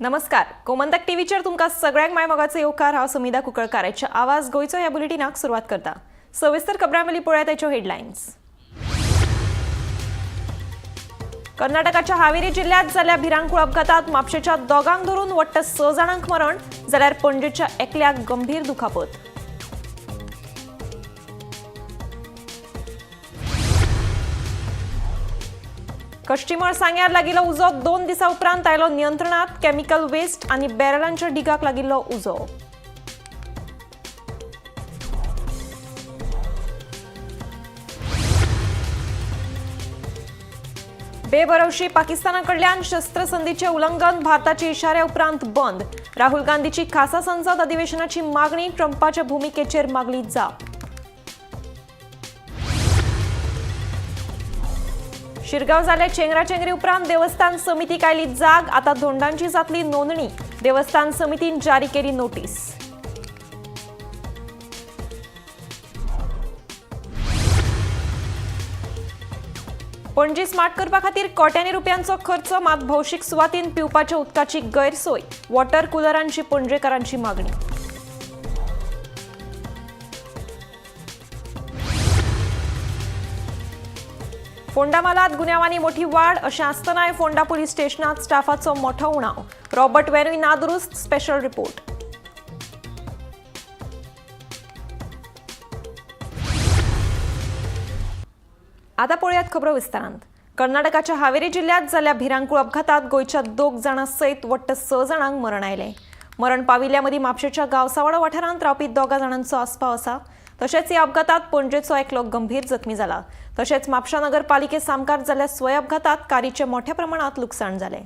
नमस्कार, गोमंतक टीव्हीचेर तुमकां सगळ्यांक माय मोगाचो येवकार। हांव सुमिदा कुंकळकाराचे आवाज गोयचो ह्या बुलेटिनाक सुरवात करता। सविस्तर खबरांवली पळयात ताच्यो हेडलायन्स। कर्नाटकाच्या हावेरी जिल्ह्यात जाल्ल्या भिरांकूळ अपघातात म्हापशेच्या दोगांक धरून वट्ट 6 जाणांक मरण, जाल्यार पणजेच्या एकल्याक गंभीर दुखापत। कश्चिमळ सांग्यार लागिल्लो उजो 2 दिसां उपरांत आयलो नियंत्रणात। केमिकल वेस्ट आनी बॅरलांच्या डिगाक लागिल्लो उजो। बेभरवशी पाकिस्तानाकडल्यान शस्त्रसंधीचे उल्लंघन, भारताचे इशाऱ्या उपरांत बंद। राहुल गांधीची खासा संसद अधिवेशनाची मागणी, ट्रम्पाच्या भूमिकेचेर मागली जाप। शिरगांव जाल्ले चेंगराचेंगरी उपरांत देवस्थान समितीक आयली जाग। आतां धोंडांची जातली नोंदणी, देवस्थान समितीन जारी केली नोटीस। पणजी स्मार्ट करपा खातीर कोट्यांनी रुपयांचो खर्च, मात भौशीक सुवातीन पिवपाच्या उदकाची गैरसोय, वॉटर कुलरांची पणजेकारांची मागणी। फोंडा मालात गुन्यांवांनी मोठी वाड, अशें आसतनाय फोंडा पुलीस स्टेशनात स्टाफाचो मोठो उणाव। रॉबर्ट वेरूय नादुरुस्त, स्पेशल रिपोर्ट। आता पळयात खबरो विस्तारांत। कर्नाटकाच्या हावेरी जिल्ह्यात जाल्ल्या भिरांकूळ अपघातात गोयच्या 2 जाणां सयत वट्ट 6 जाणांक मरण आयलें। मरण पाविल्ल्या मदीं म्हापशेच्या गांवसावाडो वाठारांत रावपी 2 जाणांचो आस्पाव आसा। तशेंच ह्या अपघातात पणजेचो एकलो गंभीर जखमी जाला। तशेंच म्हापशा नगरपालिके सामकार जाल्ल्या स्वय अपघातात कारीचे मोठ्या प्रमाणात लुकसाण जालें।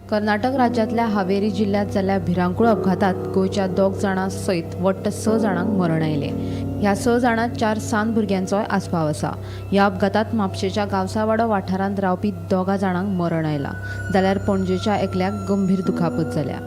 कर्नाटक राज्यातल्या हावेरी जिल्ह्यात जाल्ल्या भिरांकूळ अपघातात गोयच्या 2 जाणां सयत वट्ट 6 जाणांक मरण आयलें। ह्या 6 जाणांत 4 सान्न भुरग्यांचोय आस्पाव आसा। ह्या अपघातात म्हापशेच्या गांवसावाडो वाठारांत रावपी 2 जाणांक मरण आयलां, जाल्यार पणजेच्या एकल्याक गंभीर दुखापत जाल्या।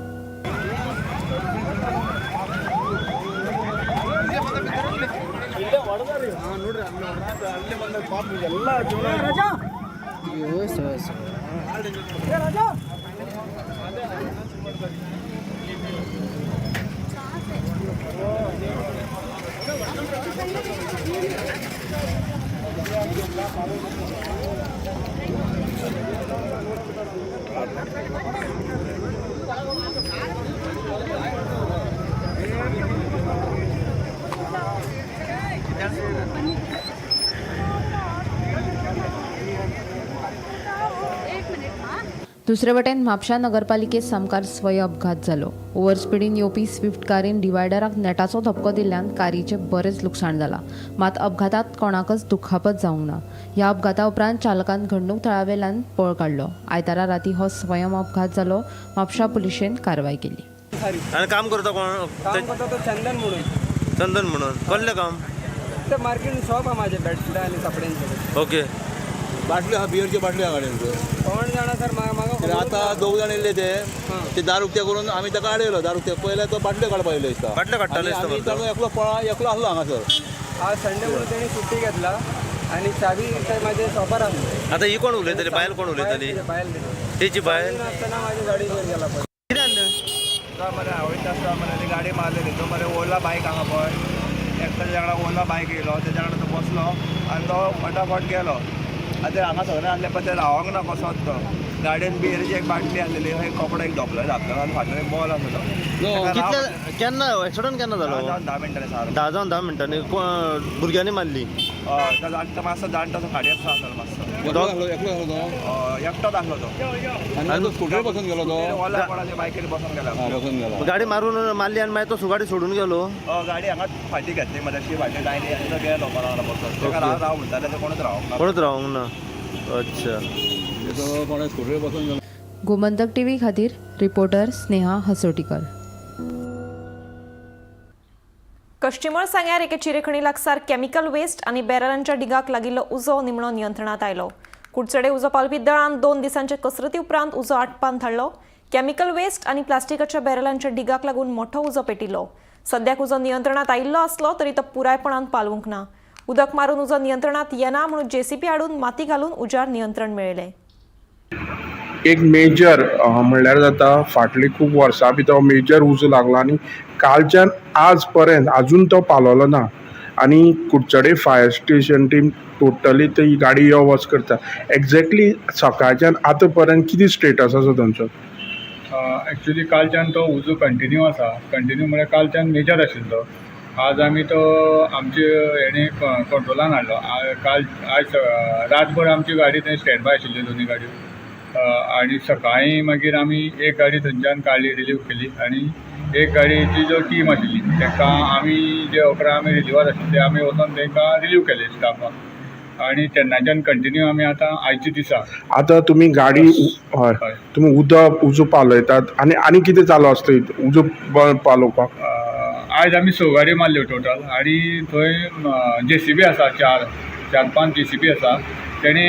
दुसरे वटेन म्हापशा नगरपालिकेत सामकार स्वय अपघात जालो। ओव्हर स्पिडीन येवपी स्विफ्ट कारीन डिवायडराक नेटाचो धपको दिल्ल्यान कारीचे बरेच लुकसाण जाला, मात अपघातात कोणाकच दुखापत जावंक ना। ह्या अपघाता उपरांत चालकान घडणूक थळावेल्यान पळ काडलो। आयतारा राती हो स्वयं अपघात जालो। म्हापशा पुलिशेन कारवाय केली। आणि काम करता कोण? काम करता तो चंदन म्हणून कसले काम? ते मार्केट शॉप आहे माझे बॅटल्या आणि कपड्यांचे। ओके, बाटली हा बियरची बाटली हा गाडयांचो कोण जाणा सर म्हाका आता 2 जाण येयले ते दारू उक्त्या करून आमी ताका आडयलो। दारू उक्त्या पयले तो बाटल्यो काडपा येयलो दिसता। बाटल्यो काडटाले दिसता आमी मरे तो. ताका एकलो आसलो हांगासर। आज संडे म्हणून तेणी सुट्टी घेतला आणि चावी ते माझे शॉपार आसली। आता ही कोण उलयतली? बायल कोण उलयतली? बायल दिली तेची बायल आसतना माझी गाडी घेऊन गेला पण कितें जालें? तो मरे आवडटा आसता मरे ती गाडी मारलेली। तो मरे ओला बायक हांगा पळय, एकट्या जाणां ओला बायक येयलो, तेच्या वांगडा तो बसलो आनी तो फटाफट गेलो। आतां हांगा सगळें आसले पण ते रावंक ना कसोच तो। गाडयेन बियरची एक बाटली आसलेली, एक कपडो एक धोपलो धाकलो आनी फाटल्यान बॉल आसलो। केन्ना एक्सिडंट केन्ना जालो? 10 मिनटांनी सार 10 मिनटांनी भुरग्यांनी मारली? तो जाणटो मातसो जाणटो तो खाडयेचो आसलो मातसो। एकलो आसलो तो एकटोच आसलो तो आनी तो स्कूटर बसून गेलो तो ओला कोणाच्या बायकीर बसून गेला। बसून गेलो। गाडी मारून मारली आणि मागीर तो गाडी सोडून गेलो? गाडी हांगा फाटी घेतली मरे अशी फाटी लायली आनी तो गेलो कोणाला बसून। ताका राव म्हणटाले ते कोणूच रावंक ना। कोणूच रावंक ना। अच्छा, तो कोणा स्कूटर बसून गेलो। गोमंतक टीव्ही खातीर रिपोर्टर स्नेहा हसोटीकर। कश्चिमळ सांग्यार एके चिरेखणी लागसार केमिकल वेस्ट आनी बॅरलांच्या डिगाक लागिल्लो उजो निमणो नियंत्रणात आयलो। कुडचडे उजो पावलपी दळान 2 दिसांचे कसरती उपरांत उजो आटपावन धाडलो। केमिकल वेस्ट आनी प्लास्टिकाच्या बॅरलांच्या डिगाक लागून मोठो उजो पेटिल्लो। सद्याक उजो नियंत्रणात आयिल्लो आसलो तरी तो पुरायपणान पालवूंक ना। उदक मारून उजो नियंत्रणात येना म्हणून जेसीबी हाडून माती घालून उजार नियंत्रण मेळयलें। एक मेजर म्हणल्यार जाता फाटली खूब वर्सां भितर मेजर उजो लागला आनी कालच्यान आज पर्यंत आजून तो पालोलो ना आनी Kudchade fire station team totally ती गाडी यो वच करता एक्झॅक्टली सकाळच्यान आतां पर्यंत कितें स्टेटस आसा तांचो? ॲक्च्युली कालच्यान तो उजो कंटिन्यू आसा. कंटिन्यू म्हळ्यार कालच्यान मेजर आशिल्लो. आज आमी तो आमचे हेणे कंट्रोलान हाडलो. आज रातभर आमची गाडी थंय स्टँड बाय आशिल्ली दोनूय गाडयो. आनी सकाळीं मागीर आमी एक गाडी थंयच्यान काडली, रिलीव केली आनी एक गाडयेची जो टीम आशिल्ली ताका आमी जे 11 आमी रिलीवर आशिल्ले ते आमी वचोन तांकां रिलीव केले स्टाफाक. आनी तेन्नाच्यान कंटिन्यू आमी आतां आयच्या दिसा आतां तुमी गाडी हय हय. तुमी उजो पालयतात आनी कितें चालू आसता उजो पालोवपाक? आज आमी 6 गाडयो मारल्यो टोटल आनी थंय JCB आसा 4-5 JCB आसा. तेणी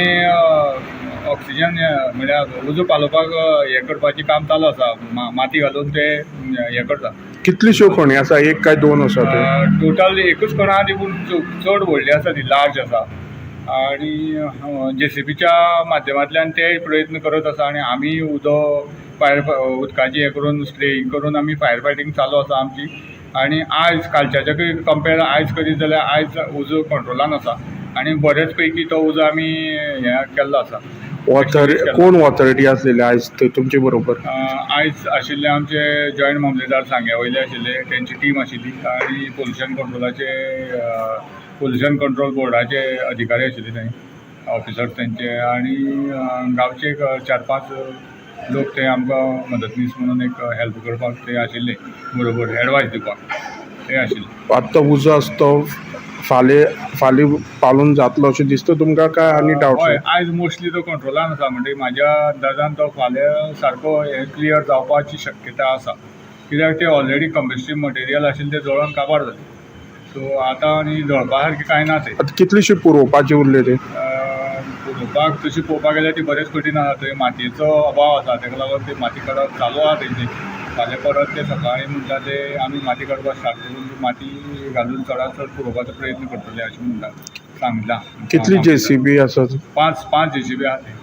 ऑक्सिजन म्हळ्यार उजो पालोवपाक हें करपाचें काम चालू आसा. माती घालून ते हें करता. कितल्योश्यो खणी आसा, एक काय दोन आसा ते? टोटल एकूच कोण आहा ती पूण चड व्हडली आसा ती, लार्ज आसा. आनी JCBच्या माध्यमांतल्यान ते प्रयत्न करत आसा आनी आमी उदकाची हें करून स्प्रेईंग करून आमी फायर फायटींग चालू आसा आमची. आनी आयज कालच्याच्या कंपेर आयज करीत जाल्यार आयज उजो कंट्रोलान आसा आनी बरेच पैकी तो उजो आमी हें केल्लो आसा. कोण ऑथॉरिटी आसलेले आयज तुमचे बरोबर? आयज आशिल्ले आमचे जॉयंट मामलेदार सांग्या वयले आशिल्ले, तेंची टीम आशिल्ली आनी पोल्युशन कंट्रोल बोर्डाचे अधिकारी आशिल्ले थंय, ऑफिसर्स तेंचे. आनी गांवचे 4-5 लोक ते आमकां मदतनीस म्हणून एक हेल्प करपाक ते आशिल्ले बरोबर, एडवायस दिवपाक ते आशिल्ले. आतां उजो आसा तो फाल्यां पालून जातलो अशें दिसता तुमकां काय आनी डावट? हय, आयज मोस्टली तो कंट्रोलान आसा. म्हणजे म्हाज्या अंदाजान तो फाल्यां सारको क्लियर जावपाची शक्यता आसा. कित्याक ते ऑलरेडी कंबेस्टिव्ह मटेरियल आशिल्लें ते जळोन काबार जालें. सो आतां आनी जळपा सारकें कांय ना ते. आतां कितलेशे पुरोवपाचे उरले ते? पुरोवपाक तशी पळोवपाक गेल्यार ती बरेच कठीण आसा. थंय मातयेचो अभाव आसा, ताका लागून ते माती काडप चालू आहा तेंचे. फाल्यां परत ते सकाळीं म्हणटा ते आमी माती काडपाक स्टार्ट करून माती घालून चडांत चड पुरोवपाचो प्रयत्न करतले अशें म्हणटा, सांगलां. कितली JCB आसात? 5 JCB आहा ते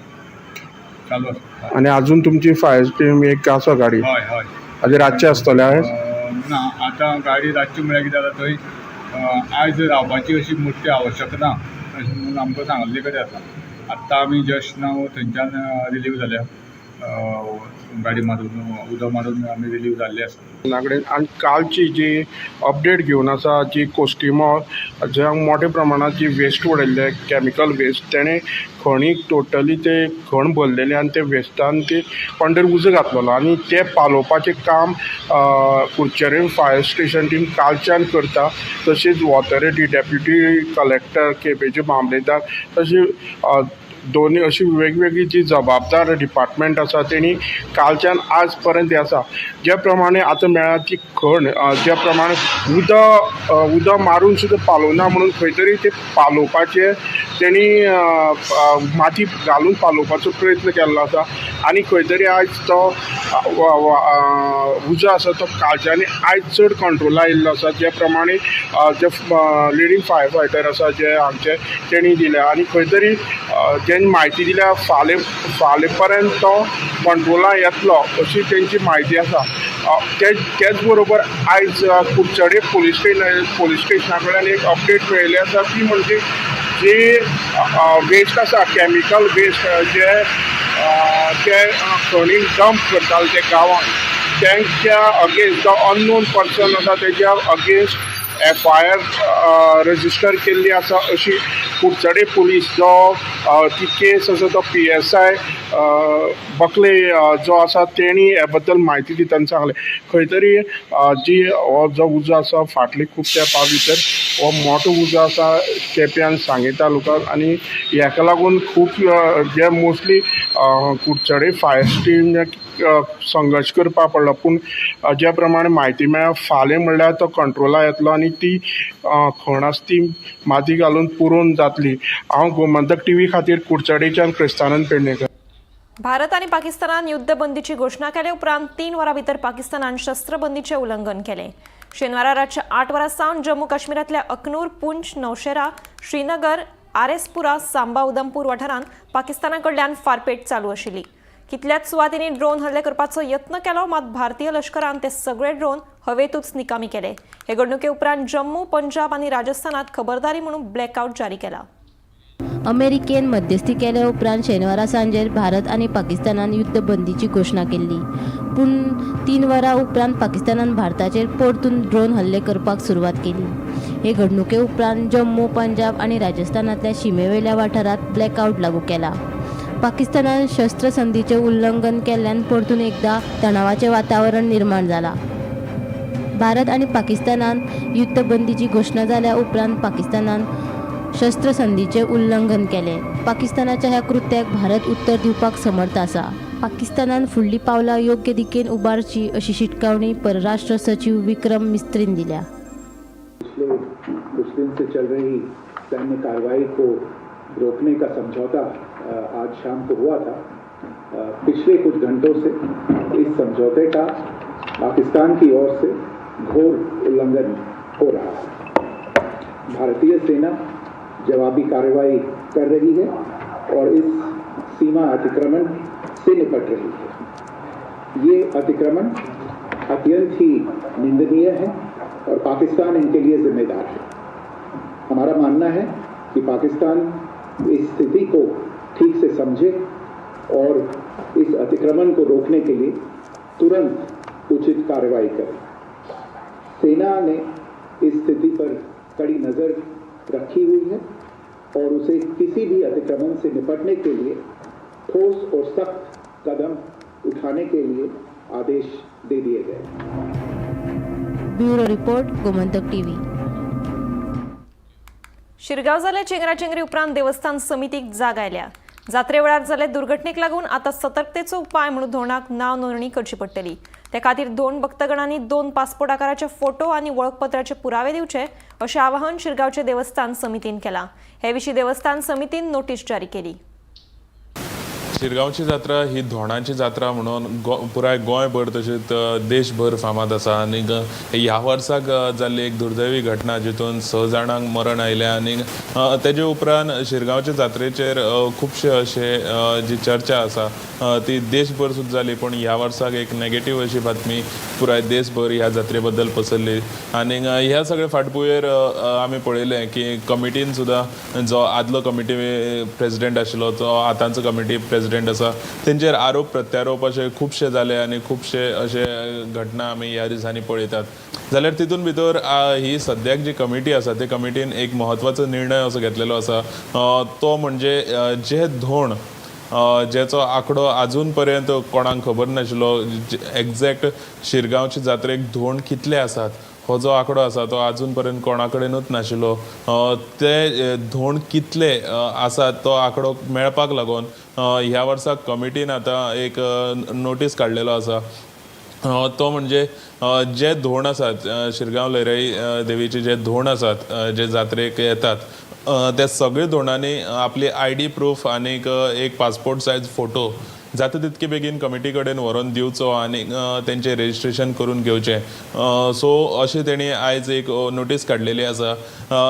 चालू आसा. आनी आजून तुमची फायर टीम एक आसा गाडी? हय हय. आनी रातचे आसतले आयज? ना, आतां गाडी रातची म्हळ्यार कितें जाता थंय आयज रावपाची अशी मोठी आवश्यक ना अशें म्हणून आमकां सांगल्ले कडेन आसा. आत्तां आमी जस्ट नाव थंयच्यान रिलीव जाल्या, गाडी मारून उदक मारून आमी रिलीव जाल्ले आसा. आनी कालची जी अपडेट घेवन आसा, जी कोस्टिमो ज्या मोठ्या प्रमाणात जी वेस्ट उडयल्ले कॅमिकल वेस्ट, तेणें खणीक टोटली ते खण भरलेले आनी ते वेस्टान ते अंडर उजो घातलेलो आनी ते पालोवपाचें काम कुडचडें फायर स्टेशन टीम कालच्यान करता. तशेंच ऑथॉरिटी डेप्युटी कलेक्टर, केपेंचे मामलेदार, तशें दोन्ही अशी वेगवेगळी जी जबाबदार डिपार्टमेंट आसा तेणी कालच्यान आज पर्यंत आसा. ज्या प्रमाणे आतां मेळ्ळा ती खण ज्या प्रमाणे उदक मारून सुद्दां पालोवना म्हणून खंय तरी ते पालोवपाचे तेणी माती घालून पालोवपाचो प्रयत्न केल्लो आसा आनी खंय तरी आयज तो उजो आसा तो कालच्यानी आयज चड कंट्रोला येयल्लो आसा. ज्या प्रमाणे जे लिडींग फायर फायटर आसा जे आमचे तेणी दिल्या आनी खंय तरी तेणी म्हायती दिल्या फाल्यां पर्यंत तो कंट्रोला येतलो अशी तेंची म्हायती आसा. तेच बरोबर आयज कुडचडे पोलीस स्टेशना कडल्यान एक अपडेट मेळिल्ली आसा, ती म्हणजे जे वेस्ट आसा कॅमिकल वेस्ट जे खणीक डंप करताले ते गांवांत, तांच्या अगेन्स्ट जो अननोन पर्सन आसा तेज्या अगेन्स्ट FIR रजिस्टर केल्ली आसा अशी कुडचडे पुलीस जो ती केस आसा तो PSI बकले जो आसा तेणी हे बद्दल म्हायती दितना सांगलें. खंय तरी जी हो जो उजो आसा फाटली खूब तेंपा भितर हो मोठो उजो आसा केप्यां सांगे तालुक्यांत आनी हेका लागून खूब जे मोस्टली कुडचडे फायर स्टेशन संघर्श करपा पडलो. पूण ज्या प्रमाणे म्हायती मेळ्ळ्या फाल्यां म्हणल्यार तो कंट्रोला येतलो आनी ती खण आसा ती माती घालून पुरोवन जातली. हांव गोमंतक TV खातीर कुडचडेच्यान क्रिस्तानंद पेडणेकर. भारत आणि पाकिस्तानान युद्धबंदीची घोषणा केले उपरांत 3 वरां भितर पाकिस्तानान शस्त्रबंदीचे उल्लंघन केले. शेनवारा रातच्या 8 वरां सावन जम्मू काश्मीरातल्या अखनूर, पुंछ, नौशेरा, श्रीनगर, आरएसपुरा, सांबा, उधमपूर वाठारांत पाकिस्ताना कडल्यान फारपेट चालू आशिल्ली. कितल्याच सुवातींनी ड्रोन हल्ले करपाचो यत्न केलो, मात भारतीय लष्करान ते सगळे ड्रोन हवेतूच निकामी केले. हे घडणुके उपरांत जम्मू, पंजाब आनी राजस्थानात खबरदारी म्हणून ब्लॅकआउट जारी केला. अमेरिकेन मध्यस्थी केल्या उपरांत शेनवारा सांजेर भारत आनी पाकिस्तानान युद्धबंदीची घोशणा केल्ली. पूण 3 वरां उपरांत पाकिस्तानान भारताचेर परतून ड्रोन हल्ले करपाक सुरवात केली. हे घडणुके उपरांत जम्मू, पंजाब आनी राजस्थानातल्या शिमेवेल्या वाठारांत ब्लॅकआउट लागू केला. पाकिस्तानान शस्त्र संधीचें उल्लंघन केल्ल्यान परतून एकदा तणावाचें वातावरण निर्माण जालां. भारत आनी पाकिस्तानान युद्धबंदीची घोशणा जाल्या उपरांत पाकिस्तानान शस्त्र संधीचें उल्लंघन केलें. पाकिस्तानाच्या ह्या कृत्याक भारत उत्तर दिवपाक समर्थ आसा. पाकिस्तानान फुडलीं पावलां योग्य दिकेन उबारची अशी शिटकावणी परराष्ट्र सचिव विक्रम मिस्त्रीन दिल्या. पिछले कुछ दिन से चल रही सैन्य कार्रवाई को रोकने का समझौता आज शाम को हुआ था. पिछले कुछ घंटों से इस समझौते का पाकिस्तान की ओर से घोर उल्लंघन हो रहा है. भारतीय सेना जवाबी कार्रवाई कर रही है और इस सीमा अतिक्रमण से निपट रही है. ये अतिक्रमण अत्यंत ही निंदनीय है और पाकिस्तान इनके लिए जिम्मेदार है. हमारा मानना है कि पाकिस्तान इस स्थिति को ठीक से समझे और इस अतिक्रमण को रोकने के लिए तुरंत उचित कार्रवाई करे. सेना ने इस स्थिति पर कड़ी नज़र रखी हुई है और उसे किसी भी अतिक्रमण से निपटने के लिए ठोस और सख्त कदम उठाने के लिए आदेश दे दिए गए. Bureau report, Gomantak TV. Shirgaon जाले चेंगराचेंगरी उपरांत देवस्थान समितीक जाग आयल्या. जात्रे वेळार जाले दुर्घटनेक लागून आतां सतर्कतेचो उपाय म्हणून धोरणाक नांव नोंदणी करची पडटली. ते खातीर 2 भक्तगणांनी 2 पासपोर्ट आकाराचे फोटो आनी वळखपत्राचे पुरावे दिवचे अशें आवाहन शिरगांवचे देवस्थान समितीन केलां. हे विशीं देवस्थान समितीन नोटीस जारी केली. शिरगांवची जात्रा ही धोणाची जात्रा म्हणून पुराय गोंयभर तशेंच देशभर फामाद आसा. आनी ह्या वर्साक जाल्ली एक दुर्दैवी घटना जितून 6 जाणांक मरण आयलें आनी तेजे उपरांत शिरगांवचे जात्रेचेर खुबशे अशे जी चर्चा आसा ती देशभर सुद्दां जाली. पूण ह्या वर्साक एक नेगेटीव अशी बातमी पुराय देशभर ह्या जात्रे बद्दल पसरली. आनी ह्या सगळ्या फाटभुंयेर आमी पळयलें की कमिटीन सुद्दां जो आदलो कमिटी प्रेसिडेंट आशिल्लो तो आतांचो कमिटी प्रेसिडेंट आसा तेंचेर आरोप प्रत्यारोप अशे खुबशे जाले आनी खुबशे अशे घटना आमी ह्या दिसांनी पळयतात. जाल्यार तितून भितर ही सद्याक जी कमिटी आसा ते कमिटीन एक म्हत्वाचो निर्णय असो घेतलेलो आसा. तो म्हणजे जे धोण जेचो आंकडो आजून पर्यंत कोणाक खबर नाशिल्लो, एक्झॅक्ट शिरगांवचे जात्रेक धोण कितले आसात हो जो आंकडो आसा तो आजून पर्यंत कोणा कडेनूच नाशिल्लो. ते धोण कितले आसात तो आंकडो मेळपाक लागून ह्या वर्साक कमिटीन आतां एक नोटीस काडलेलो आसा. तो म्हणजे जे धोण आसात शिरगांव लयराई देवीचे जे धोण आसात जे जात्रेक येतात त्या सगळे धोणांनी आपली ID प्रूफ आनीक एक पासपोर्ट सायज फोटो जाता तितके बेगीन कमिटी कडेन व्हरून दिवचो आनी तेंचें रेजिस्ट्रेशन करून घेवचें. सो अशें तेणी आयज एक नोटीस काडलेली आसा.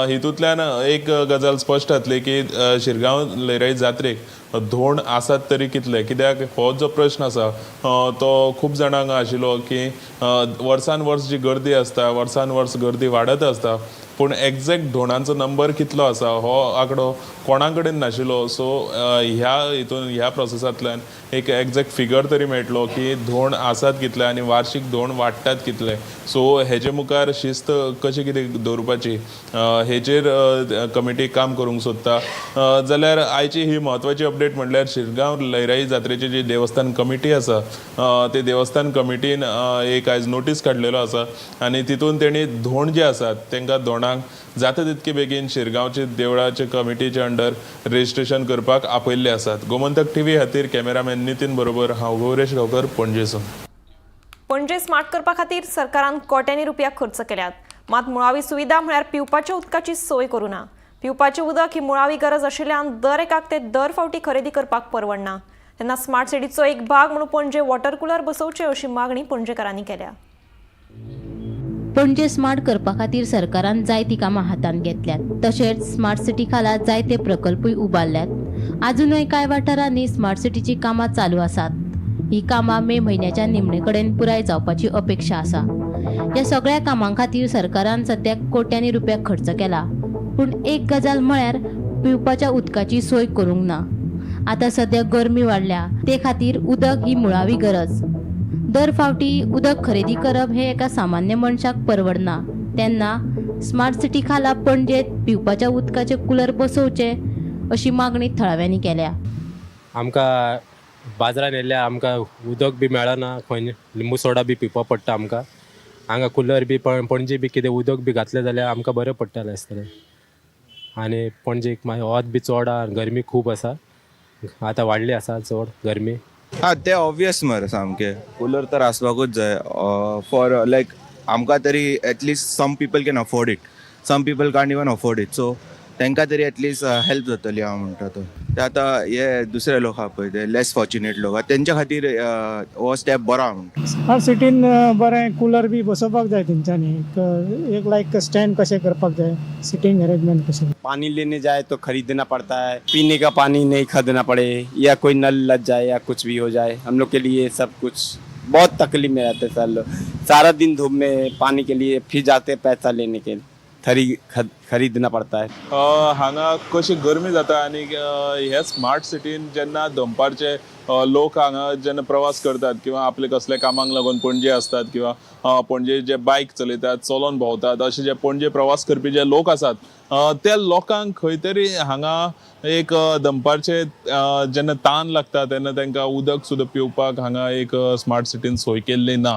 हितूंतल्यान एक गजाल स्पश्ट जातली की शिरगांव लयराई जात्रेक धोण आसात तरी कितले, कित्याक हो जो प्रश्न आसा तो खूब जाणांक आशिल्लो की वर्सान वर्स जी गर्दी आसता वर्सान वर्स गर्दी वाडत आसता पूण एक्झॅक्ट धोणांचो नंबर कितलो आसा हो आंकडो कोणा कडेन नाशिल्लो. सो ह्या प्रोसेसांतल्यान एक एक्झॅक्ट फिगर तरी मेळटलो की धोण आसात कितले आनी वार्षिक धोण वाडटात कितले. सो हेजे मुखार शिस्त कशी कितें दवरपाची हेचेर कमिटी काम करूंक सोदता. जाल्यार आयची ही म्हत्वाची अपडेट म्हणल्यार शिरगांव लयराई जात्रेची जी देवस्थान कमिटी आसा ते देवस्थान कमिटीन एक आयज नोटीस काडलेलो आसा आनी तितून तेणी धोण जे आसात तांकां धोणांक जाता तितके बेगीन शिरगांवचे देवळाचे कमिटीचे अंडर रेजिस्ट्रेशन करपाक आपयल्ले आसात. गोमंतक टीव्ही खातीर कॅमेरामॅन नितीन बरोबर हांव गौरेश गांवकर, पणजेसून. पणजे स्मार्ट करपा खातीर सरकारान कोट्यांनी रुपया खर्च केल्यात. मात मुळावी सुविधा म्हळ्यार पिवपाच्या उदकाची सोय करूं ना. पिवपाचें उदक ही मुळावी गरज आशिल्ल्यान दर एकाक ते दर फावटी खरेदी करपाक परवडना. तेन्ना स्मार्ट सिटीचो एक भाग म्हणून पणजे वॉटर कुलर बसोवचे अशी मागणी पणजेकारांनी केल्या. पणजे स्मार्ट करपा खातीर सरकारान जायतीं कामां हातांत घेतल्यात. तशेंच स्मार्ट सिटी खाला जायते प्रकल्पूय उबारल्यात. अजूनय कांय वाठारांनी स्मार्ट सिटीची कामां चालू आसात. ही कामां मे म्हयन्याच्या निमणे कडेन पुराय जावपाची अपेक्षा आसा. ह्या सगळ्या कामां खातीर सरकारान सद्याक कोट्यांनी रुपया खर्च केला. पूण एक गजाल म्हळ्यार पिवपाच्या उदकाची सोय करूंक ना. आतां सद्या गरमी वाडल्या ते खातीर उदक ही मुळावी गरज. दर फावटी उदक खरेदी करप हे एका सामान्य मनशाक परवडना. तेन्ना स्मार्ट सिटी खाला पणजेत पिवपाच्या उदकाचे कूलर बसोवचे अशी मागणी थळाव्यांनी केल्या. आमकां बाजारान येयल्या आमकां उदक बी मेळना, खंय लिंबू सोडा बी पिवपा पडटा आमकां. हांगा कुलर बी पणजे बी कितें उदक बी घातलें जाल्यार आमकां बरें पडटलें आसतलें. आनी पणजेक मागीर वत बी चड गरमी खूब आसा, आतां वाडली आसा चड गरमी. ते ऑब्वियस मरे सामके कूलर तर आसपाकूच जाय फॉर लायक आमकां तरी at least some people can afford it, some people can't even afford it. So तांकां तरी एटलीस्ट हेल्प जातली हांव म्हणटा तो. ते आतां हे दुसरे लोक आहा पळय ते लेस फॉर्च्युनेट लोक तेंच्या खातीर हो स्टेप बरो आहा म्हणटा. स्मार्ट सिटीन बरें कूलर बी बसोवपाक जाय तेंच्यांनी, एक लायक स्टँड कशें करपाक जाय, सिटींग अरेंजमेंट कशें. पानी लेने जाए तो खरीदना पड़ता है, पीने का पानी नहीं खरीदना पड़े या कोई नल लग जाए या कुछ भी हो जाए, हम लोग के लिए सब कुछ बहुत तकलीफ में रहते सर लोग. सारा दिन धूप में पानी के लिए फिर जाते पैसा लेने के खरीदना पडता है. हांगा कशी गरमी जाता आनी हे स्मार्ट सिटीन जेन्ना दनपारचे लोक हांगा जेन्ना प्रवास करतात किंवा आपले कसले कामाक लागून पणजे असतात किंवा पणजे जे बायक चलयतात, चलोन भोंवतात, अशे जे पणजे प्रवास करपी जे लोक आसात त्या लोकांक खंय तरी हांगा एक दनपारचे जेन्ना ताण लागता तेन्ना तांकां उदक सुद्दां पिवपाक हांगा एक स्मार्ट सिटीन सोय केल्ली ना.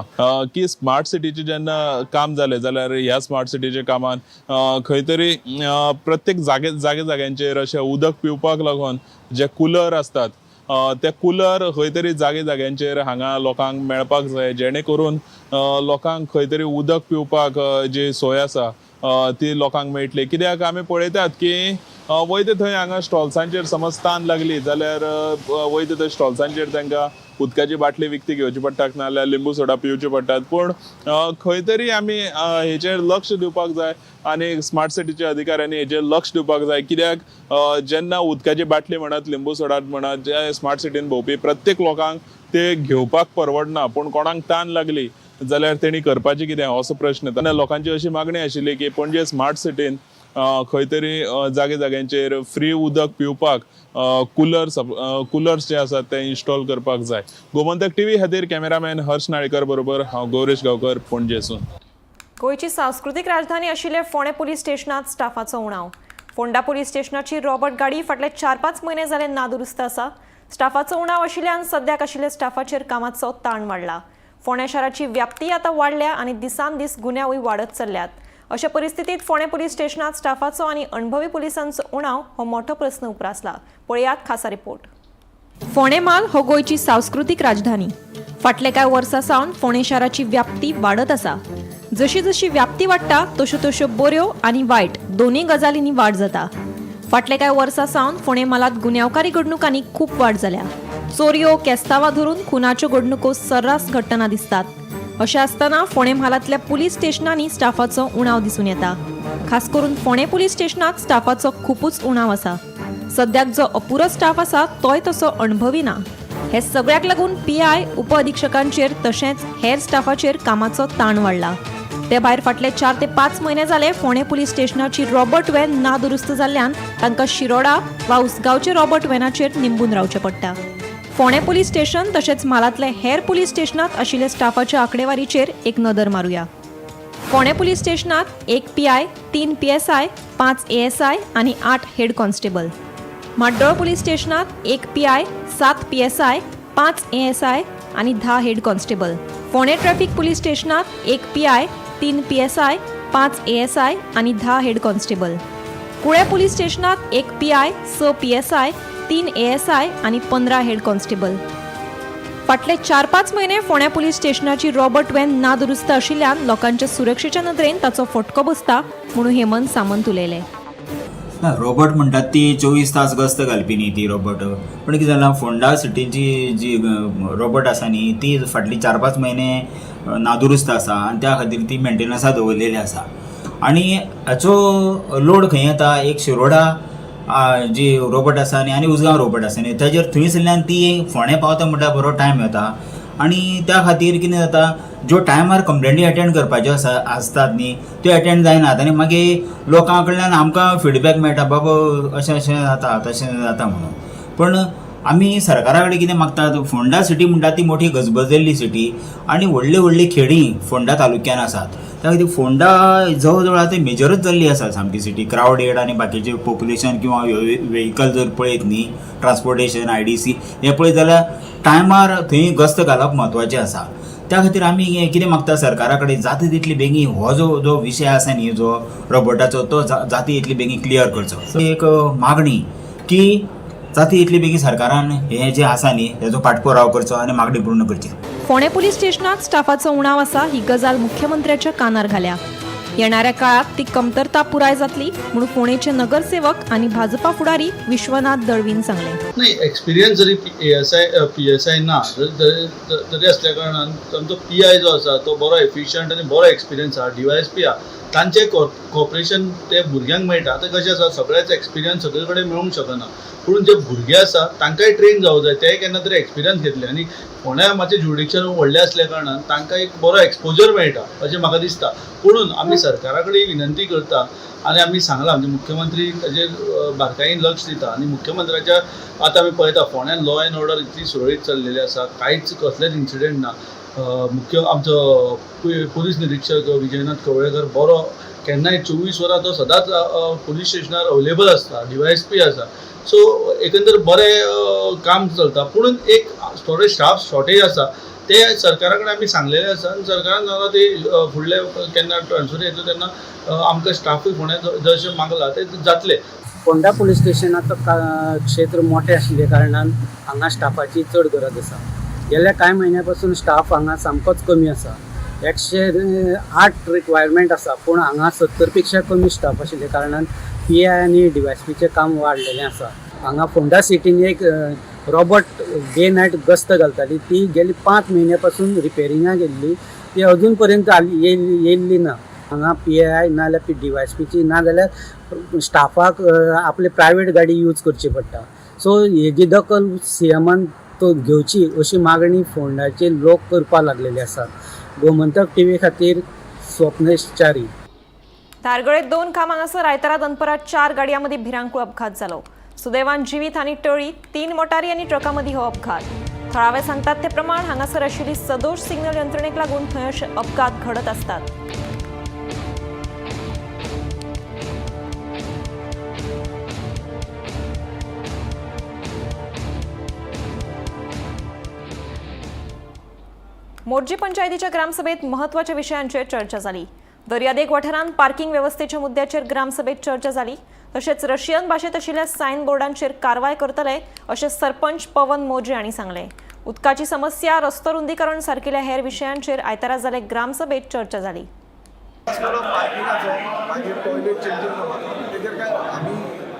की स्मार्ट सिटीचे जेन्ना काम जालें जाल्यार ह्या स्मार्ट सिटीच्या कामान खंय तरी प्रत्येक जाग्यांचेर अशें उदक पिवपाक लागून जे कूलर असतात ते कूलर खंय तरी जाग्यांचेर हांगा लोकांक मेळपाक जाय, जेणे करून लोकांक खंय तरी उदक पिवपाक जी सोय आसा ती लोकांक मेळटली. कित्याक आमी पळयतात की वयता थंय हांगा स्टॉल्सांचेर समज तान लागली जाल्यार वयता थंय स्टॉल्सांचेर तांकां उदकाची बाटली विकती घेवची पडटात नाल्यार लिंबू सोडा पिवचे पडटात. पूण खंय तरी आमी हेचेर लक्ष दिवपाक जाय आनी स्मार्ट सिटीच्या अधिकाऱ्यांनी हेचेर लक्ष दिवपाक जाय. कित्याक जेन्ना उदकाची बाटली म्हणत, लिंबू सोडा म्हणत, जे स्मार्ट सिटीन भोंवपी प्रत्येक लोकांक ते घेवपाक परवडना. पूण कोणाक तान लागली जाल्यार तेणी करपाचें कितें असो प्रश्न. तेन्ना लोकांची अशी मागणी आशिल्ली की पणजे स्मार्ट सिटीन खंय तरी जाग्यांचेर फ्री उदक पिवपाक कूलर्स जे आसात ते इन्स्टॉल करपाक जाय. गोमंतक टीव्ही खातीर कॅमेरामॅन हर्ष नाळेकर बरोबर हांव गौरेश गांवकर, पणजेसून. गोंयची सांस्कृतीक राजधानी आशिल्ले फोंडे पुलीस स्टेशनांत स्टाफाचो उणाव. फोंडा पुलीस स्टेशनाची रॉबर्ट गाडी फाटले 4-5 म्हयने जाले नादुरुस्त आसा. स्टाफाचो उणाव आशिल्ल्यान सद्याक आशिल्ल्या स्टाफाचेर कामाचो ताण वाडला. फोंडे शाराची व्याप्ती आतां वाडल्या आनी दिसान दीस गुन्यांवूय वाडत चल्ल्यात. अशा परिस्थितीत फोंडे पुलीस स्टेशनात स्टाफाचो आणि अणभवी पुलिसांचो उणाव हो मोठो प्रश्न उप्रासला. पळयात खासा रिपोर्ट. फोंडे म्हाल हो गोंयची सांस्कृतीक राजधानी. फाटले कांय वर्सां सावन फोंडे शाराची व्याप्ती वाडत आसा. जशी जशी व्याप्ती वाडटा तश्यो तश्यो बऱ्यो आनी वायट दोनूय गजालींनी वाड जाता. फाटले कांय वर्सां सावन फोंडे म्हालांत गुन्यांवकारी घडणुकांनी खूब वाड जाल्या. चोरयो, केस्तांवां धरून खुनाच्यो घडणुको सर्रास घडटना दिसतात. अशें आसतना फोंडे म्हालांतल्या पुलीस स्टेशनांनी स्टाफाचो उणाव दिसून येता. खास करून फोंडे पुलीस स्टेशनांत स्टाफाचो खूपच उणाव आसा. सद्याक जो अपुरो स्टाफ आसा तोय तसो अणभवी ना. हे सगळ्याक लागून PI, उप अधीक्षकांचेर तशेंच हेर स्टाफाचेर कामाचो ताण वाडला. ते भायर फाटले 4 ते 5 म्हयने जाले फोंडे पुलीस स्टेशनाची रॉबर्ट व्हॅन नादुरुस्त जाल्ल्यान तांकां शिरोडा वा उसगांवचे रॉबर्ट व्हॅनाचेर निंबून रावचें पडटा. फोंडे पुलीस स्टेशन तशेंच म्हालांतले हेर पुलीस स्टेशनांत आशिल्ल्या स्टाफाच्या आंकडेवारीचेर एक नदर मारुया. फोंडे पुलीस स्टेशनांत 1 PI, 3 PSI, 5 ASI आनी 8 हेड कॉन्स्टेबल. म्हाड्डोळ पुलीस स्टेशनांत 1 PI, 7 PSI, 5 ASI आनी 10 हेड कॉन्स्टेबल. फोंडे ट्रॅफिक पुलीस स्टेशनांत 1 PI, 3 PSI, 5 ASI आनी 10 हेड कॉन्स्टेबल. कुळे पुलीस स्टेशनांत 1 PI, 6 PSI, 3 ASI आनी 15 हेड कॉन्स्टेबल. फाटले 4-5 म्हयने फोंड्या पुलीस स्टेशनाची रॉबर्ट व्हॅन नादुरुस्त आशिल्ल्यान लोकांच्या सुरक्षेच्या नदरेन ताचो फटको बसता म्हणून हेमंत सामंत उलयले. रॉबर्ट म्हणटात ती 24 तास गस्त घालपी न्ही ती रॉबर्ट. पण कितें जालां फोंडा सिटीची जी रॉबर्ट आसा न्ही ती फाटली 4-5 म्हयने नादुरुस्त आसा आनी त्या खातीर ती मेंटेनन्सा दवरलेली आसा. आनी हाचो लोड खंय येता, एक शिरोडा जी रोबोट आसा आनी उजगांव रोबोट आसा न्ही ताजेर थंयसरल्यान ती फोंड्या पावता म्हणटा बरो टायम येता आनी त्या खातीर कितें जाता ज्यो टायमार कंप्लेंटी अटेंड करपाच्यो आसतात न्ही त्यो अटेंड जायनात आनी मागीर लोकां कडल्यान आमकां फिडबॅक मेळटा बाबा अशें अशें जाता तशें जाता म्हणून. पण आमी सरकारा कडेन कितें मागतात फोंडा सिटी म्हणटा ती मोठी गजबजलेली सिटी आनी व्हडली व्हडली खेडीं फोंडा तालुक्यान आसात. त्या खातीर फोंडा जवळ जवळ आतां मेजरच जाल्ली आसा सामकी सिटी क्रावडेड आनी बाकीचे पॉप्युलेशन किंवा व्हेकल जर पळयत न्ही ट्रान्सपोर्टेशन IDC हें पळयत जाल्यार टायमार थंय गस्त घालप म्हत्वाचें आसा. त्या खातीर आमी कितें मागता सरकारा कडेन जाता तितली बेगीन हो जो विशय आसा न्ही जो रोबोटाचो तो जाता तितली बेगीन क्लियर करचो. एक मागणी की जाता तितली बेगीन सरकारान हें जें आसा न्ही हेजो पाठपुराव करचो आनी मागणी पूर्ण करची. फोंडे पोलीस स्टेशनात स्टाफाचो उणाव आसा ही गजाल मुख्यमंत्र्याच्या कानार घाल्या. येणाऱ्या काळात ती कमतरता पुराय जातली म्हणून फोंडेचे नगरसेवक आणि भाजपा फुडारी विश्वनाथ दळवीन सांगले. नाही एक्सपिरियन्स जरी PSI ना तरी असल्या कारणान तांचो PI जो आसा तो बरो एफिशियंट आनी बरो एक्सपिरियन्स आहा. DYSP आहा तांचें कॉपरेशन ते भुरग्यांक मेळटा. आतां कशें आसा सगळ्याच एक्सपिरियन्स सगळे कडेन मेळूंक शकना पूण जे भुरगे आसा तांकांय ट्रेन जावं जाय ते केन्ना तरी एक्सपिरियन्स घेतले आनी फोंड्या मातशें ज्युडिक्शन व्हडलें असल्या कारणान तांकां एक बरो एक्सपोजर मेळटा अशें म्हाका दिसता. पुणून आमी सरकारा कडेन विनंती करता आनी आमी सांगलां म्हणजे मुख्यमंत्री ताजेर बारकायेन लक्ष दिता आनी मुख्यमंत्र्याच्या आतां आमी पळयता फोंड्यान लॉ एंड ऑर्डर इतली सुरळीत चल्लेली आसा कांयच कसलेच इन्सिडेंट ना. आमचो पुलीस निरीक्षक विजयनाथ कवळेकर बरो केन्नाय 24 वरां तो सदांच पुलीस स्टेशनार अवेलेबल आसता. DYSP आसा. सो एकंदर बरें काम चलता. पुणून एक थोडे स्टाफ शॉर्टेज आसा ते सरकारा कडेन आमी सांगलेले आसा आनी सरकारान जाता ते फुडले केन्ना ट्रान्सफर येतलो तेन्ना आमकां स्टाफूय फोंड्या जशें मागला ते जातले. फोंडा पुलीस स्टेशनाचो क्षेत्र मोठे आशिल्ले कारणान हांगा स्टाफाची चड गरज आसा. गेल्या कांय म्हयन्यापासून स्टाफ हांगा सामकोच कमी आसा. 108 रिक्वायरमेंट आसा पूण हांगा 70 पेक्षा कमी स्टाफ आशिल्ले कारणान PI आनी DYSPचें काम वाडलेलें आसा. हांगा फोंडा सिटीन एक रोबोट डे नायट गस्त घालताली ती गेली 5 म्हयन्यापासून रिपेरिंगाक गेल्ली ती अजून पर्यंत येयल्ली ना. हांगा PI नाजाल्यार DYSPची ना जाल्यार स्टाफाक आपली प्रायवेट गाडी यूज करची पडटा. सो हेजी दखल CMन तो घेवची अशी मागणी फोंडाचे लोक करपा लागलेले आसात. गोमंतक TV खातीर स्वप्नेश च्यारी. धारगळेत 2 कामांगासर आयतारा दनपरात 4 गाडयांमध्ये भिरांकूळ अपघात जालो. सुदैवान जिवीत आनी टळी 3 मोटारी आनी ट्रकामदी हो अपघात. थळावे सांगतात ते प्रमाण हांगासर आशिल्ली सदोश सिग्नल यंत्रणेक लागून थंय अशे अपघात घडत असतात. मोर्जी पंचायतीच्या ग्रामसभेत महत्वाच्या विषयांचेर चर्चा जाली. दर्यादेग वाठारांत पार्किंग वेवस्थेच्या मुद्द्याचेर ग्रामसभेत चर्चा जाली. तशेंच रशियन भाशेंत आशिल्ल्या सायन बोर्डांचेर कारवाय करतले अशें सरपंच पवन मोजे हांणी सांगलें. उदकाची समस्या रस्तो रुंदीकरण सारकिल्या हेर विशयांचेर आयतारा जाल्ले ग्रामसभेत चर्चा जाली.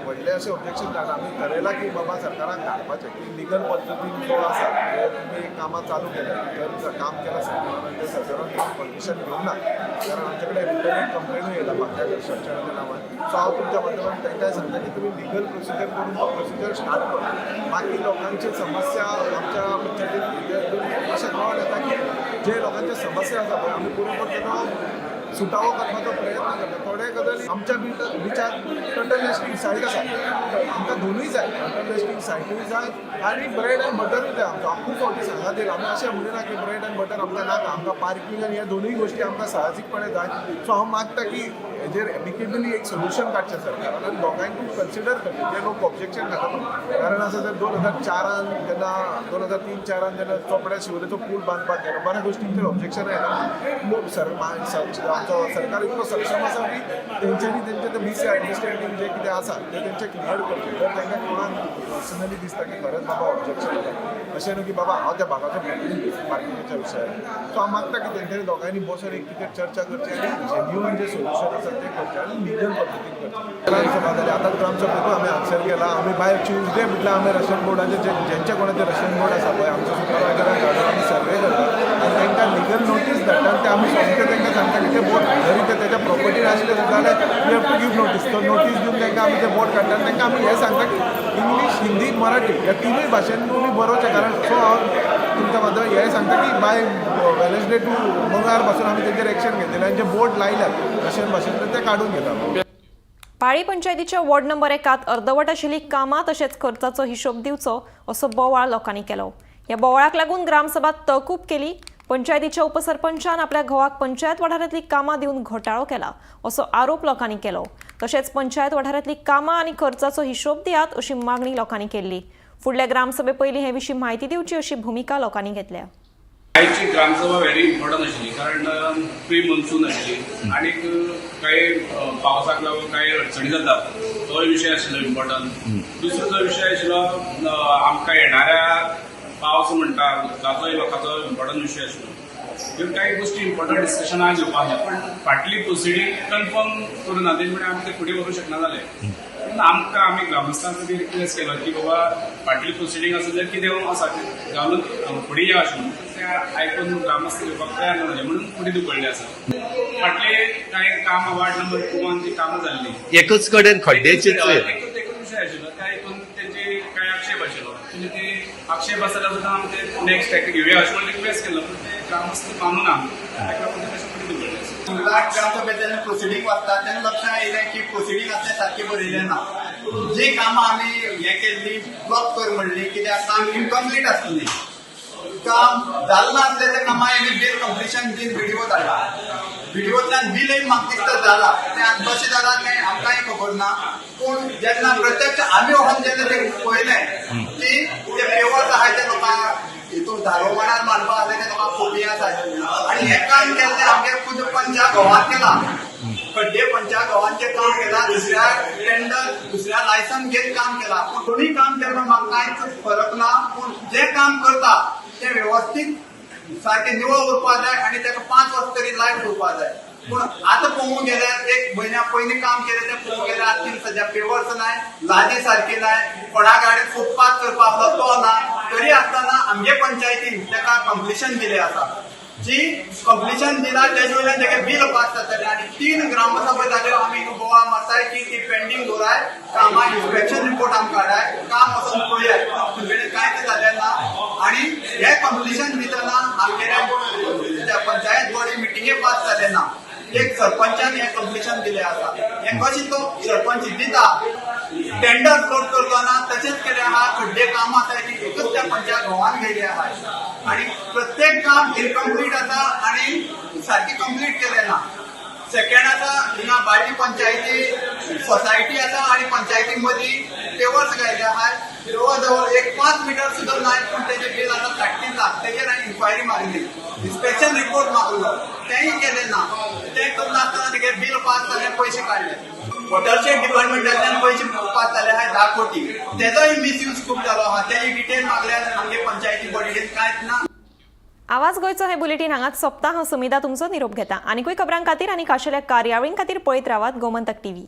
व्हडले अशें ऑब्जेक्शन धाडला. आमी ठरयलां की बाबा सरकारान धाडपाचें की लिगल पद्दतीन जो आसा जे तुमी कामां चालू केल्या जर काम केलां सरकारान ते सरकारान परमिशन घेवंक ना कारण आमचे कडेन रिटर्न कंप्लेनूय येयला म्हाका स्ट्रक्चराच्या नांवान. सो हांव तुमच्या माध्यमांतल्यान तांकांय सांगता की तुमी लिगल प्रोसिजर करून तो प्रोसिजर स्टार्ट करा. बाकी लोकांची समस्या आमच्या पंचायतीन अशें कळोन येता की जे लोकांचे समस्या आसा पळय आमी बरोबर तेजो सुटावो करपाचो प्रयत्न करता. थोडे गजाली आमच्या बिचार टर्टल नेस्टिंग सायट आसा आमकां दोनूय जाय. टर्टल नेस्टिंग सायटूय जाय आनी ब्रेड एंड बटरूय जाय. आमकां खूब फावटी सांगात येयला आमी अशें म्हणिना की ब्रेड एंड बटर आमकां नाका. आमकां पार्किंग आनी ह्या दोनूय गोश्टी आमकां साहजीकपणे जाय. सो हांव मागता की हेजेर एमिकेबली एक सोल्युशन काडचें सरकारान आनी दोगांयकूय कन्सिडर करचें जे लोक ऑब्जेक्शन घालतात. कारण आसा जर 2004 जेन्ना 2003-04 जेन्ना चोपड्या शिवरेचो पूल बांदपाक गेलो बऱ्या गोश्टींचेर ऑब्जेक्शन येता. आमचो सरकार इतको सक्षम आसा की तेंच्यांनी तेंचे ते मिसअंडरस्टँडींग जे कितें आसा ते तेंचे क्लियर करचे. जर तांकां कोणाक पर्सनली दिसता की खरेंच बाबा ऑब्जेक्शन येता अशें न्हू की बाबा हांव त्या भागाचो पार्किंगाच्या विशयार. सो हांव मागता की तेंच्यांनी दोगांयनी बसून एक कितें चर्चा करची आनी जेन्युअन जे सोल्युशन आसा ते करचे आनी लिगल पद्दतीन करचे. ग्रामसभा जाली आतांच ग्रामसभेकूय आमी आन्सर केला. आमी बाय ट्युजडे म्हटल्यार आमी रशियन बोर्डाचे जेंचे कोणाचे रशियन बोर्ड आसा पळय आमच्या सुपरवायझराक धाडून आमी सर्वे करता तांकां लिगल नोटीस धाडटा ते आमी सोमते तांकां सांगता की ते बोट जरी ते तेच्या प्रॉपर्टीन आसले सुद्दां जाल्यार we have to give notice. तो नोटीस दिवन तांकां आमी ते बोट काडटा आनी तांकां आमी हें सांगता की इंग्लीश, हिंदी, मराठी ह्या तिनूय भाशेन तुमी बरोवचें. कारण सो हांव तुमच्या बद्दल हें सांगता की बाय वेनसडे टू मंगळार पासून आमी तेंचेर एक्शन घेतलेलें आनी जे बोट लायल्यात भाशेन ते काडून घेता. पाळी पंचायतीच्या वॉर्ड नंबर 1 अर्दवट आशिल्ली कामां तशेंच खर्चाचो हिशोब दिवचो असो बोवाळ लोकांनी केलो. ह्या बोवाळाक लागून ग्रामसभा तहकूब केली. पंचायतीच्या उपसरपंचान आपल्या घोवाक पंचायत वाठारांतली कामां दिवन घोटाळो केला असो आरोप लोकांनी केलो. तशेंच पंचायत वाठारांतली कामां आनी खर्चाचो हिशोब दियात अशी मागणी लोकांनी केल्ली. फुडल्या ग्रामसभे पयलीं हे विशीं म्हायती दिवची अशी भुमिका लोकांनी घेतल्या. आयची ग्रामसभा व्हेरी इम्पॉर्टंट आशिल्ली कारण प्री मनसून आशिल्ली आणि काही पावसाक लागून काही अडचणी जातात तो विशय आशिल्लो इम्पॉर्टंट. दुसरो जो विशय आशिल्लो आमकां येणाऱ्या पावस म्हणटा ताचोय लोकांचो इम्पॉर्टंट विशय आशिल्लो. ह्यो काही गोष्टी इम्पॉर्टंट डिस्कशन आज घेवपाक जाय पण फाटली प्रोसिडींग कन्फर्म करून ना तेजे आमी ते फुडें व्हरूंक शकना जाले. आमकां आमी ग्रामस्थांक बी रिक्वेस्ट केलो की बाबा फाटली प्रोसिडींग आसा जाल्यार कितें आसा घालून फुडें या अशें ते आयकून ग्रामस्थ घेवपाक तयार नासले म्हणून फुडें धुकळ्ळे आसा. फाटले कांय कामां वार्ड नंबर 2 ती कामां जाल्ली एकच कडेन खड्डेचे एकूच विशय आशिल्लो त्या हितून तेंचे कांय आक्षेप आशिल्लो म्हणजे ते आक्षेप आसा जाल्यार सुद्दां आमी ते नेक्स्ट ताका घेवया अशें रिक्वेस्ट केलो पण ते ग्रामस्थ मानूना ताका लागून तशें फुडें धुकळ्ळे आसा. ग्रामसभेत जेन्ना प्रोसिडींग वाचता तेन्ना लक्षांत येयलें की प्रोसिडींग आसलें सारकें बरयलें ना. जी कामां आमी हें केल्ली ब्लॉक कर म्हणली कित्याक काम इनकम्प्लीट आसली. काम जालें नासलें त्या कामां आमी बील कंप्लिशन बीन व्हिडिओ धाडला. व्हिडिओतल्यान बील एक म्हाका दिसता जाला तें कशें जालां तें आमकांय खबर ना. पूण जेन्ना प्रत्यक्ष आमी वचून जेन्ना तें पळयलें की ते पेवर्स आहाय ते लोकांक हितून धारोमांडार मांडपाक आसले ते लोकांक खोबी आसात आनी हें काम केल्लें आमगे खुद पंचा घोवान केलां. खड्डे पंचा घोवांचें काम केलां. दुसऱ्या टेंडर दुसऱ्या लायसन घेत काम केलां. पूण कोणी काम केलें म्हाका कांयच फरक ना. पूण जें काम करता तें वेवस्थीत सारकें निवळ उरपाक जाय आनी ताका 5 वर्स तरी लायफ उरपाक जाय. पूण आतां पळोवंक गेल्यार 1 म्हयन्या पयलीं काम केलें तें पळोवंक गेल्यार आतां सद्या पेवर्स नाय, लादी सारकी नाय, कोणा गाडीत फुटपाथ करपाक आसलो तो ना. तरी आसतना आमगे पंचायतीन ताका कंप्लिशन दिलें आसा. जी कंप्लिशन दिला तेजे वयल्यान ताका बील पास जातलें आनी 3 ग्रामसभा जाल्यो. आमी बोवाळ मारताय की ती पेंडींग दवराय, कामां इन्स्पेक्शन रिपोर्ट आमकां हाडाय, काम वचून पळयात. तुमगेलें कांयच जालें ना आनी हें कंप्लिशन दितना आमगेल्या पंचायत बॉडी मिटिंगे पास जालें ना. एक सरपंचान हें कंप्लिशन दिलें आसा. हें कशें तो सरपंच दिता टेंडर फ्लोट करतना तशेंच केलें आहा. खड्डे कामां आसाय ती एकच त्या पंचा घोवान घेयली आहाय आनी प्रत्येक काम इनकम्प्लीट आसा आनी सारकी कंप्लीट केलें ना. सेकंड आसा हिंगा बाळ्ळी पंचायती सोसायटी आसा आनी पंचायती मदीं पेवर्स घायले आहाय. जवळ जवळ 5 मिटर सुद्दां नाय पूण तेजें बील आतां 30 लाख. तेजेर हांवें इन्क्वायरी मारली, इन्स्पेक्शन रिपोर्ट मागलो, तेंय केलें ना. तें करून आसतना तेगे बील पास जालें, पयशे काडले. वॉटरशेड डिपार्टमेंटांतल्यान पयशे पास जाले आहाय 10 कोटी. तेजोय मिसयूज खूब जालो आहा. तेजी डिटेल मागल्यार आमगे पंचायती बॉडीन कांयच ना. आवाज गोंयचो हे बुलेटिन हांगाच सोंपता. हांव सुमिता तुमचो निरोप घेता. आनीकूय खबरां खातीर आनी खाशेल्या कार्यावळीं खातीर पळयत रावात गोमंतक TV.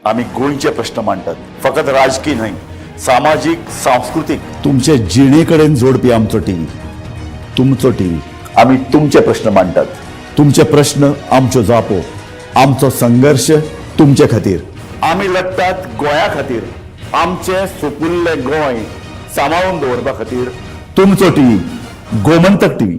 आम्ही गोंयचे प्रश्न मांडटात. फकत राजकीय न्हय, सामाजीक सांस्कृतिक. तुमचे जिणेकडेन जोडपी आमचो टीव्ही, तुमचो टीव्ही. आम्ही तुमचे प्रश्न मांडटात. तुमचे प्रश्न आमच्यो जापो, आमचो संघर्ष तुमचे खातीर. आम्ही लढटात गोंया खातीर. आमचे सोपुल्ले गोंय सांबाळून दवरपा खातीर. तुमचो टीव्ही, गोमंतक टीव्ही.